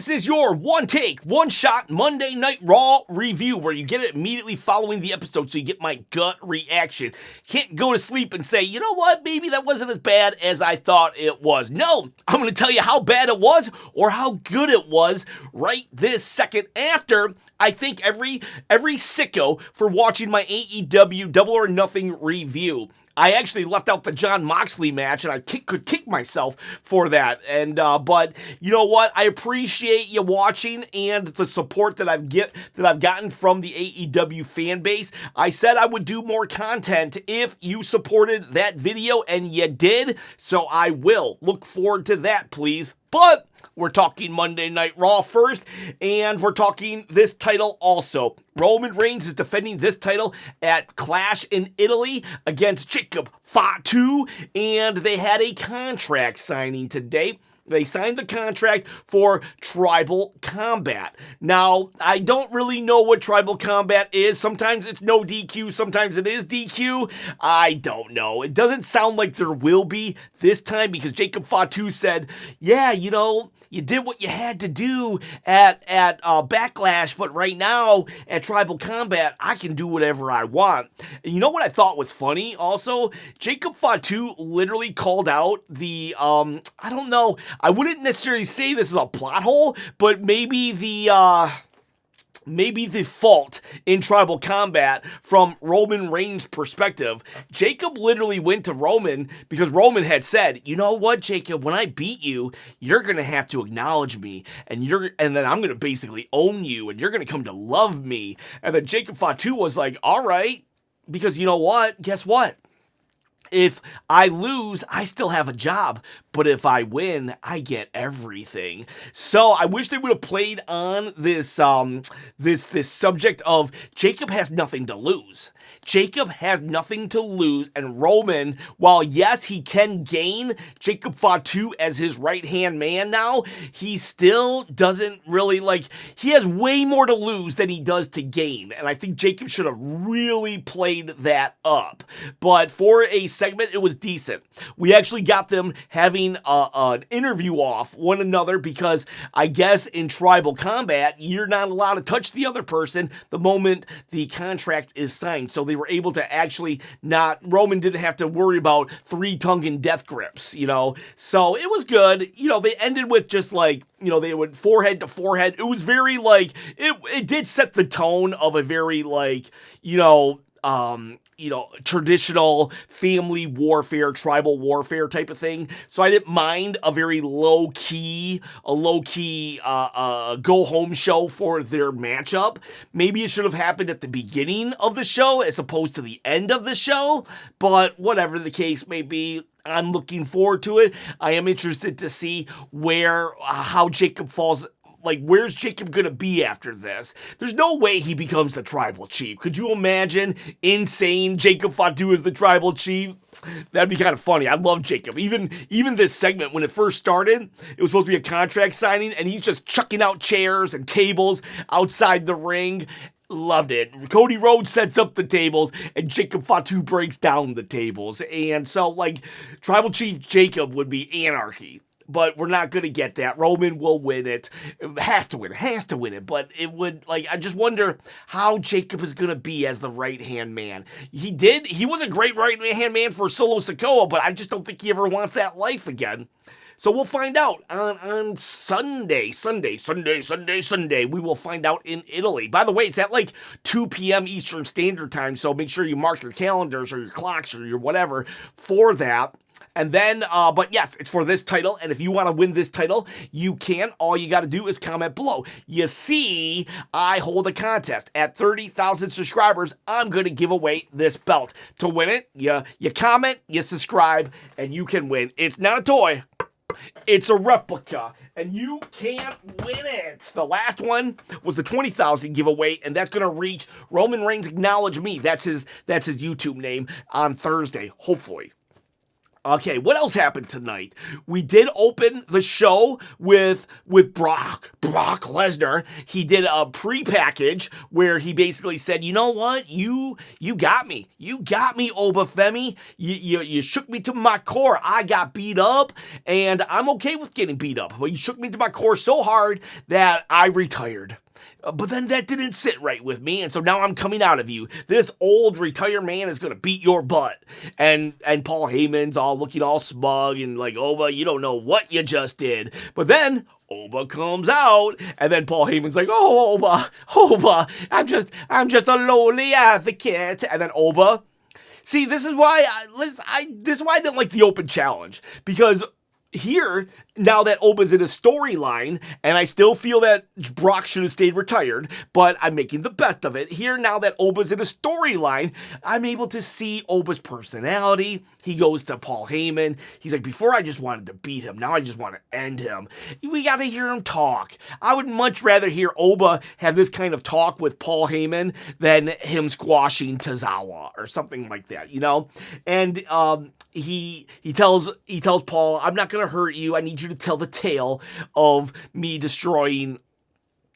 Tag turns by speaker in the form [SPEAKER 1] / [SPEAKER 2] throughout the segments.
[SPEAKER 1] This is your one take, one shot Monday Night Raw review where you get it immediately following the episode so you get my gut reaction. Can't go to sleep and say, you know what, maybe that wasn't as bad as I thought it was. No, I'm going to tell you how bad it was or how good it was right this second after I thank every sicko for watching my AEW Double or Nothing review. I actually left out the Jon Moxley match, and I could kick myself for that. And but you know what? I appreciate you watching and the support that I've gotten from the AEW fan base. I said I would do more content if you supported that video, and you did. So I will look forward to that, please. But we're talking Monday Night Raw first, and we're talking this title also. Roman Reigns is defending this title at Clash in Italy against Jacob Fatu, and they had a contract signing today. They signed the contract for Tribal Combat. Now, I don't really know what Tribal Combat is. Sometimes it's no DQ, sometimes it is DQ. I don't know. It doesn't sound like there will be this time because Jacob Fatu said, yeah, you know, you did what you had to do at Backlash, but right now at Tribal Combat, I can do whatever I want. And you know what I thought was funny also? Jacob Fatu literally called out the, I don't know, I wouldn't necessarily say this is a plot hole, but maybe the fault in Tribal Combat from Roman Reigns' perspective. Jacob literally went to Roman because Roman had said, you know what, Jacob, when I beat you, you're going to have to acknowledge me, and then I'm going to basically own you, and you're going to come to love me. And then Jacob Fatu was like, all right, because you know what? Guess what? If I lose, I still have a job, but if I win, I get everything. So I wish they would have played on this this subject of Jacob has nothing to lose. Jacob has nothing to lose, and Roman, while yes, he can gain Jacob Fatu as his right-hand man now, he still doesn't really, he has way more to lose than he does to gain, and I think Jacob should have really played that up. But for a segment, it was decent. We actually got them having an interview off one another because I guess in Tribal Combat, you're not allowed to touch the other person the moment the contract is signed. So they were able to actually Roman didn't have to worry about three-tongue and death grips, you know. So it was good. You know, they ended with just they went forehead to forehead. It was very it did set the tone of a very traditional family warfare, tribal warfare type of thing. So I didn't mind a very low-key go-home show for their matchup. Maybe it should have happened at the beginning of the show as opposed to the end of the show, but whatever the case may be, I'm looking forward to it. I am interested to see how Jacob falls. Where's Jacob gonna be after this? There's no way he becomes the tribal chief. Could you imagine insane Jacob Fatu as the tribal chief? That'd be kind of funny. I love Jacob. Even this segment, when it first started, it was supposed to be a contract signing, and he's just chucking out chairs and tables outside the ring. Loved it. Cody Rhodes sets up the tables, and Jacob Fatu breaks down the tables. And so, Tribal Chief Jacob would be anarchy. But we're not going to get that. Roman will win it. Has to win it. But it would, I just wonder how Jacob is going to be as the right-hand man. He was a great right-hand man for Solo Sikoa, but I just don't think he ever wants that life again. So we'll find out on Sunday. We will find out in Italy. By the way, it's at 2 p.m. Eastern Standard Time, so make sure you mark your calendars or your clocks or your whatever for that. And then, but yes, it's for this title, and if you want to win this title, you can. All you got to do is comment below. You see, I hold a contest. At 30,000 subscribers, I'm going to give away this belt. To win it, you comment, you subscribe, and you can win. It's not a toy. It's a replica, and you can't win it. The last one was the 20,000 giveaway, and that's going to reach Roman Reigns Acknowledge Me. That's his YouTube name on Thursday, hopefully. Okay, what else happened tonight? We did open the show with Brock Lesnar. He did a pre-package where he basically said, "You know what? You got me. You got me, Obafemi. You shook me to my core. I got beat up, and I'm okay with getting beat up. But you shook me to my core so hard that I retired." But then that didn't sit right with me, and so now I'm coming out of you. This old retired man is going to beat your butt. And Paul Heyman's all looking all smug and like, Oba, you don't know what you just did. But then Oba comes out, and then Paul Heyman's like, oh, Oba, I'm just a lowly advocate. And then Oba, see, this is why I didn't like the open challenge, because here, now that Oba's in a storyline, and I still feel that Brock should have stayed retired, but I'm making the best of it. Here, now that Oba's in a storyline, I'm able to see Oba's personality. He goes to Paul Heyman. He's like, before I just wanted to beat him, now I just want to end him. We got to hear him talk. I would much rather hear Oba have this kind of talk with Paul Heyman than him squashing Tozawa or something like that, you know? And he tells Paul, I'm not going to hurt you. I need you to tell the tale of me destroying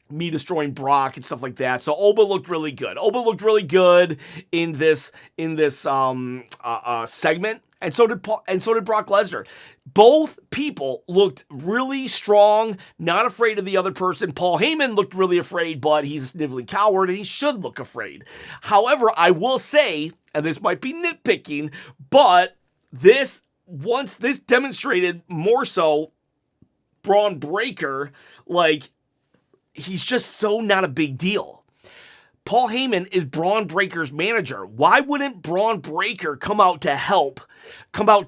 [SPEAKER 1] Brock and stuff like that. So Oba looked really good. Oba looked really good in this segment, and so did Brock Lesnar. Both people looked really strong, not afraid of the other person. Paul Heyman looked really afraid, but he's a sniveling coward, and he should look afraid. However, I will say, and this might be nitpicking, but this demonstrated more so Braun Breaker, like, he's just so not a big deal. Paul Heyman is Braun Breaker's manager. Why wouldn't Braun Breaker come out to help Paul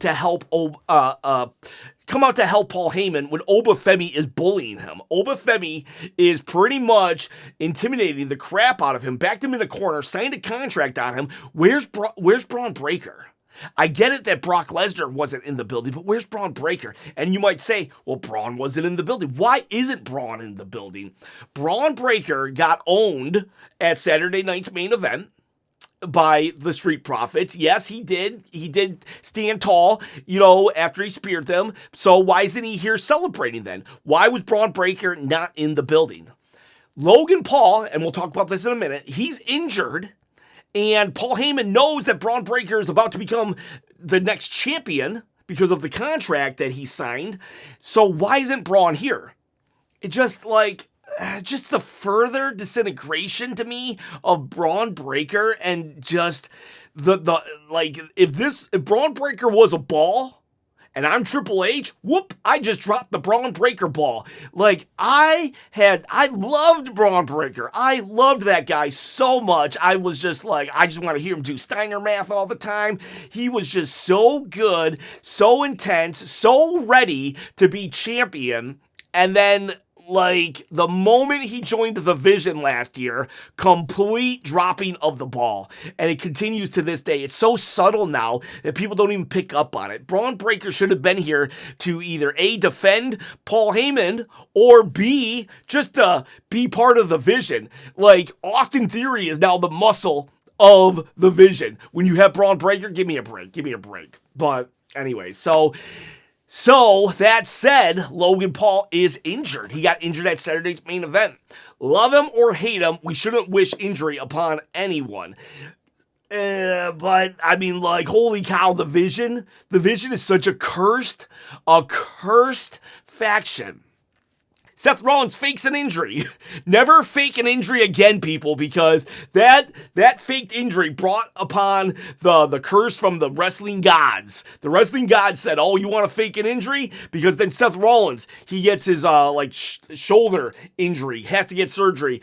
[SPEAKER 1] Heyman when Obafemi is bullying him? Obafemi is pretty much intimidating the crap out of him, backed him in a corner, signed a contract on him. Where's Braun Breaker? I get it that Brock Lesnar wasn't in the building, but where's Braun Breaker? And you might say, well, Braun wasn't in the building. Why isn't Braun in the building? Braun Breaker got owned at Saturday night's main event by the Street Profits. Yes, he did. He did stand tall, you know, after he speared them. So why isn't he here celebrating then? Why was Braun Breaker not in the building? Logan Paul, and we'll talk about this in a minute, he's injured. And Paul Heyman knows that Braun Breaker is about to become the next champion because of the contract that he signed. So why isn't Braun here? It just the further disintegration to me of Braun Breaker, and just if Braun Breaker was a ball and I'm Triple H, whoop, I just dropped the Braun Breaker ball. Like, I loved Braun Breaker. I loved that guy so much. I was just like, I just want to hear him do Steiner math all the time. He was just so good, so intense, so ready to be champion. And then, like, the moment he joined the Vision last year, complete dropping of the ball. And it continues to this day. It's so subtle now that people don't even pick up on it. Braun Breaker should have been here to either A, defend Paul Heyman, or B, just to be part of the Vision. Like, Austin Theory is now the muscle of the Vision. When you have Braun Breaker, give me a break. But anyway, So that said, Logan Paul is injured. He got injured at Saturday's main event. Love him or hate him, we shouldn't wish injury upon anyone. But I mean, like, holy cow, the Vision is such a cursed faction. Seth Rollins fakes an injury. Never fake an injury again, people, because that faked injury brought upon the curse from the wrestling gods. The wrestling gods said, oh, you want to fake an injury? Because then Seth Rollins, he gets his shoulder injury, has to get surgery.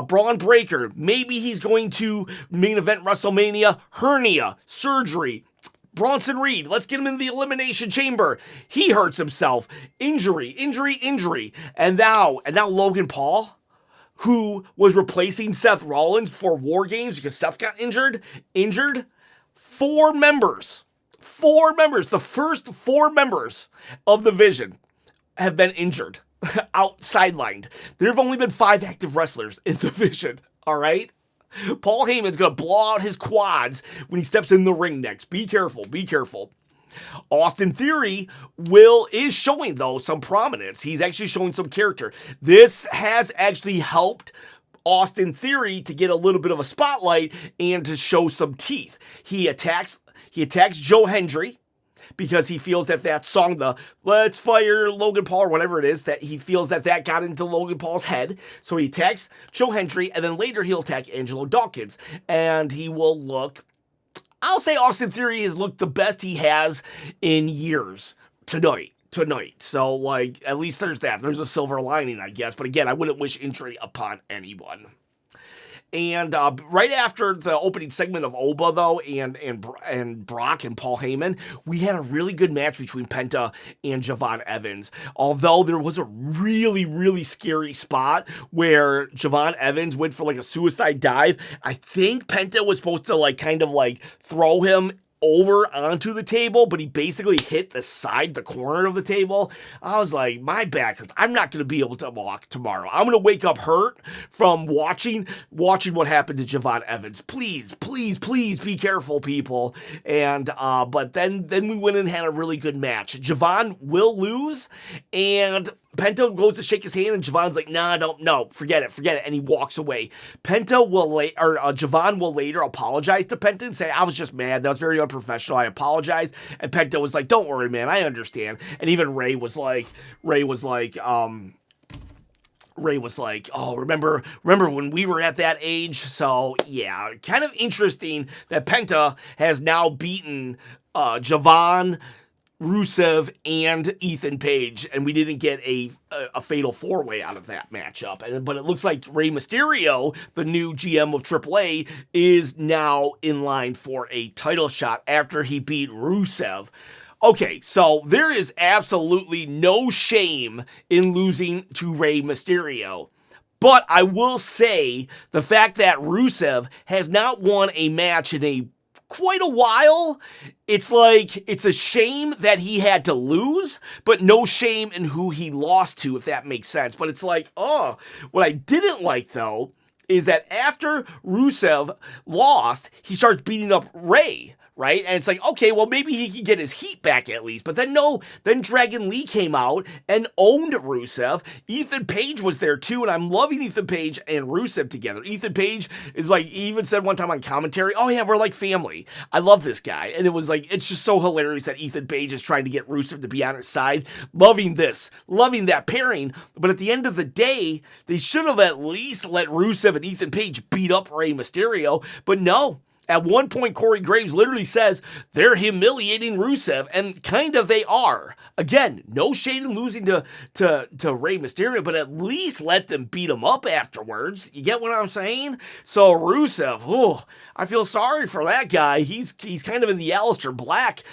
[SPEAKER 1] Braun Breaker, maybe he's going to main event WrestleMania, hernia, surgery. Bronson Reed, let's get him in the Elimination Chamber. He hurts himself. Injury. And now Logan Paul, who was replacing Seth Rollins for War Games because Seth got injured. Four members. The first 4 members of the Vision have been injured, sidelined. There have only been 5 active wrestlers in the Vision, all right? Paul Heyman's going to blow out his quads when he steps in the ring next. Be careful. Austin Theory is showing, though, some prominence. He's actually showing some character. This has actually helped Austin Theory to get a little bit of a spotlight and to show some teeth. He attacks Joe Hendry because he feels that song, the Let's Fire Logan Paul or whatever it is, that he feels that got into Logan Paul's head. So he attacks Joe Hendry, and then later he'll attack Angelo Dawkins. And he will look, I'll say Austin Theory has looked the best he has in years tonight. So, like, at least there's that. There's a silver lining, I guess. But again, I wouldn't wish injury upon anyone. And right after the opening segment of Oba, though, and Brock and Paul Heyman, we had a really good match between Penta and Javon Evans. Although there was a really, really scary spot where Javon Evans went for like a suicide dive. I think Penta was supposed to kind of throw him over onto the table, but he basically hit the corner of the table. I was like, my back hurts. I'm not going to be able to walk tomorrow. I'm going to wake up hurt from watching what happened to Javon Evans. Please be careful, people. And but then we went and had a really good match. Javon will lose, and Penta goes to shake his hand, and Javon's like, nah, no, forget it, and he walks away. Javon will later apologize to Penta and say, I was just mad, that was very unprofessional, I apologize. And Penta was like, don't worry, man, I understand. And even Ray was like, oh, remember when we were at that age? So, yeah, kind of interesting that Penta has now beaten Javon, Rusev, and Ethan Page, and we didn't get a fatal four-way out of that matchup. But it looks like Rey Mysterio, the new GM of AAA, is now in line for a title shot after he beat Rusev. Okay, so there is absolutely no shame in losing to Rey Mysterio. But I will say the fact that Rusev has not won a match in quite a while, it's a shame that he had to lose, but no shame in who he lost to, if that makes sense. But it's what I didn't like, though, is that after Rusev lost, he starts beating up Ray, right? And it's like, okay, well, maybe he can get his heat back at least. But then no, then Dragon Lee came out and owned Rusev. Ethan Page was there too, and I'm loving Ethan Page and Rusev together. Ethan Page is he even said one time on commentary, oh yeah, we're like family. I love this guy. And it was it's just so hilarious that Ethan Page is trying to get Rusev to be on his side. Loving that pairing. But at the end of the day, they should have at least let Rusev and Ethan Page beat up Rey Mysterio. But no. At one point, Corey Graves literally says they're humiliating Rusev, and kind of they are. Again, no shade in losing to Rey Mysterio, but at least let them beat him up afterwards. You get what I'm saying? So Rusev, I feel sorry for that guy. He's kind of in the Aleister Black,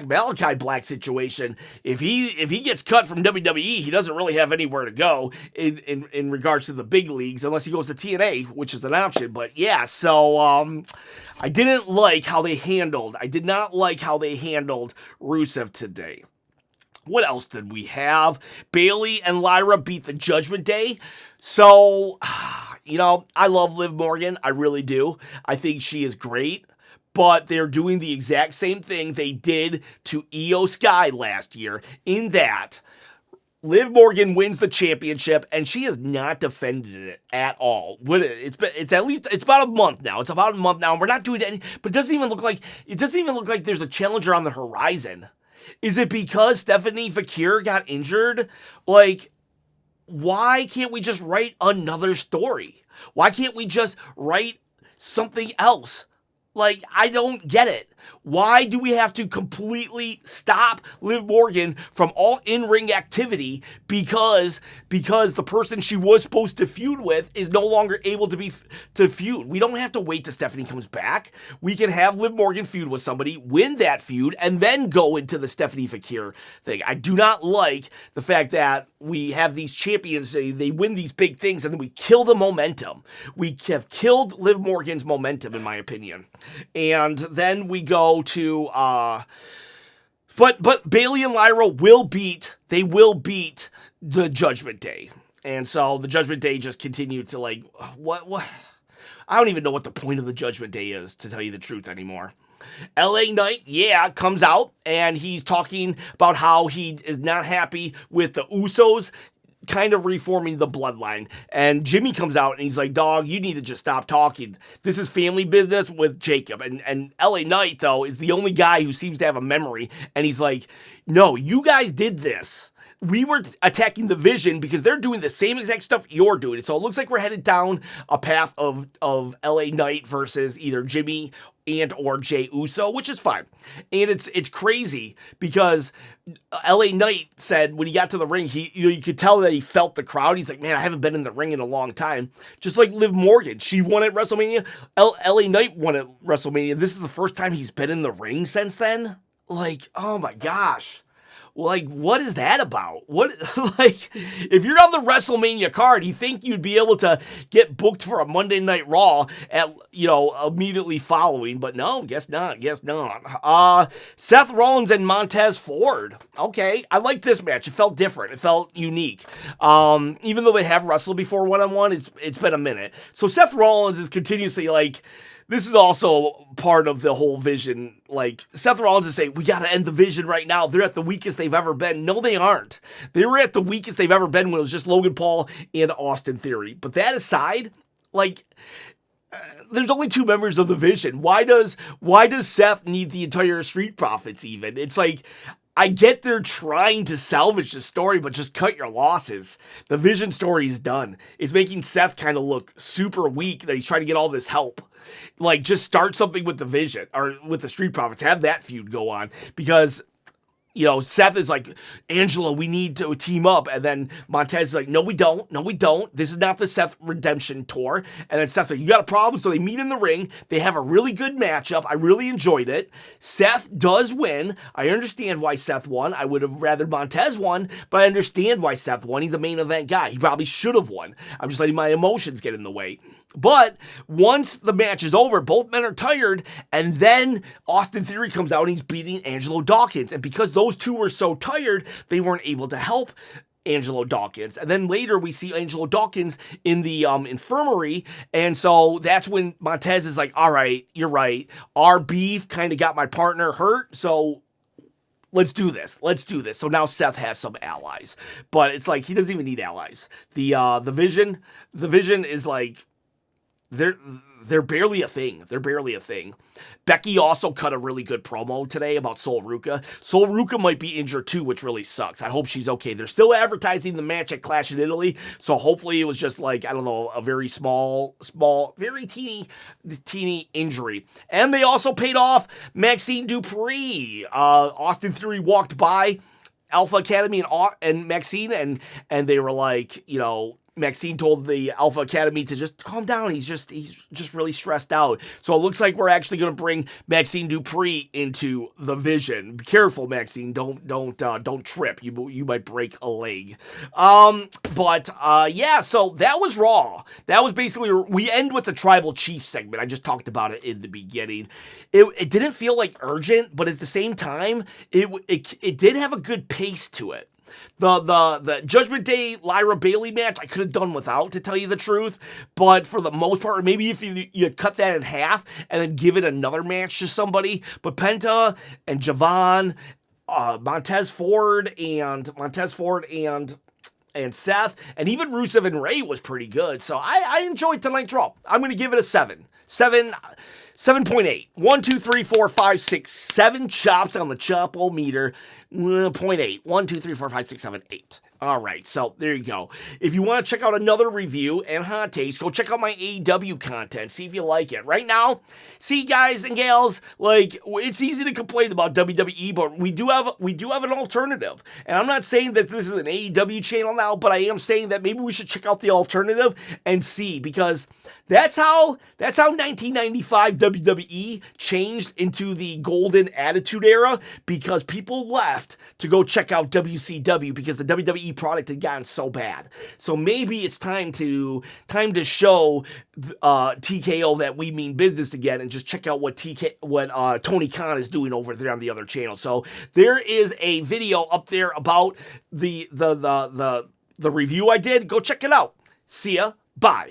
[SPEAKER 1] Malachi Black situation. If he gets cut from WWE, he doesn't really have anywhere to go in regards to the big leagues, unless he goes to TNA, which is an option. But yeah, so I did not like how they handled Rusev today. What else did we have? Bayley and Lyra beat the Judgment Day. So, I love Liv Morgan. I really do. I think she is great. But they're doing the exact same thing they did to Io Sky last year, in that Liv Morgan wins the championship, and she has not defended it at all. It's about a month now. And we're not doing any, but it doesn't even look like there's a challenger on the horizon. Is it because Stephanie Fakir got injured? Why can't we just write another story? Why can't we just write something else? I don't get it. Why do we have to completely stop Liv Morgan from all in-ring activity because the person she was supposed to feud with is no longer able to feud? We don't have to wait till Stephanie comes back. We can have Liv Morgan feud with somebody, win that feud, and then go into the Stephanie Fakir thing. I do not like the fact that we have these champions, they win these big things, and then we kill the momentum. We have killed Liv Morgan's momentum, in my opinion. And then we go to but Bayley and Lyra will beat the Judgment Day. And so the Judgment Day just continued to what I don't even know what the point of the Judgment Day is, to tell you the truth, anymore. LA Knight, comes out and he's talking about how he is not happy with the Usos kind of reforming the bloodline. And Jimmy comes out and he's like, dog, you need to just stop talking. This is family business with Jacob. And LA Knight, though, is the only guy who seems to have a memory. And he's like, no, you guys did this. We were attacking the Vision because they're doing the same exact stuff you're doing. So it looks like we're headed down a path of LA Knight versus either Jimmy and or Jey Uso, which is fine. And it's crazy because LA Knight said when he got to the ring, you could tell that he felt the crowd. He's like, man, I haven't been in the ring in a long time. Just like Liv Morgan. She won at WrestleMania. LA Knight won at WrestleMania. This is the first time he's been in the ring since then. Like, oh my gosh. Like, what is that about? What, like, if you're on the WrestleMania card, you think you'd be able to get booked for a Monday Night Raw at, immediately following, but no, guess not. Seth Rollins and Montez Ford. Okay, I like this match. It felt different. It felt unique. Even though they have wrestled before one-on-one, it's been a minute. So Seth Rollins is continuously like, this is also part of the whole Vision. Like, Seth Rollins is saying, we got to end the Vision right now. They're at the weakest they've ever been. No, they aren't. They were at the weakest they've ever been when it was just Logan Paul and Austin Theory. But that aside, like, there's only 2 members of the Vision. Why does Seth need the entire Street Profits even? It's like, I get they're trying to salvage the story, but just cut your losses. The Vision story is done. It's making Seth kind of look super weak that he's trying to get all this help. Like, just start something with the Vision or with the Street Profits. Have that feud go on because, Seth is like, Angela, we need to team up. And then Montez is like, no, we don't. This is not the Seth redemption tour. And then Seth's like, you got a problem? So they meet in the ring. They have a really good matchup. I really enjoyed it. Seth does win. I understand why Seth won. I would have rather Montez won, but I understand why Seth won. He's a main event guy. He probably should have won. I'm just letting my emotions get in the way. But once the match is over, both men are tired, and then Austin Theory comes out and he's beating Angelo Dawkins. And because those two were so tired, they weren't able to help Angelo Dawkins. And then later we see Angelo Dawkins in the infirmary, and so that's when Montez is like, all right, you're right. Our beef kind of got my partner hurt, so let's do this. So now Seth has some allies. But it's like he doesn't even need allies. The Vision is like, they're barely a thing. Becky also cut a really good promo today about Sol Ruca. Sol Ruca might be injured too, which really sucks. I hope she's okay. They're still advertising the match at Clash in Italy, so hopefully it was just like, I don't know, a very small, very teeny injury. And they also paid off Maxine Dupree. Austin Theory walked by Alpha Academy and Maxine, and they were like, Maxine told the Alpha Academy to just calm down. He's just really stressed out. So it looks like we're actually going to bring Maxine Dupree into the Vision. Be careful, Maxine. Don't trip. You might break a leg. So that was Raw. That was basically, we end with the Tribal Chief segment. I just talked about it in the beginning. It didn't feel like urgent, but at the same time, it did have a good pace to it. The Judgment Day Lyra Bailey match I could have done without, to tell you the truth, but for the most part, maybe if you cut that in half and then give it another match to somebody, but Penta and Javon, Montez Ford and Seth, and even Rusev and Ray was pretty good, so I enjoyed tonight's Raw. I'm going to give it a 7.8. 1, 2, 3, 4, 5, 6, 7 chops on the chop-o-meter. 0.8. 1, 2, 3, 4, 5, 6, 7, 8. All right, so there you go. If you want to check out another review and hot takes, go check out my AEW content. See if you like it. Right now, see, guys and gals, like, it's easy to complain about WWE, but we do have an alternative. And I'm not saying that this is an AEW channel now, but I am saying that maybe we should check out the alternative and see, because that's how 1995 WWE changed into the golden attitude era, because people left to go check out WCW because the WWE product had gotten so bad. So maybe it's time to show TKO that we mean business again, and just check out what Tony Khan is doing over there on the other channel. So there is a video up there about the review I did. Go check it out. See ya. Bye.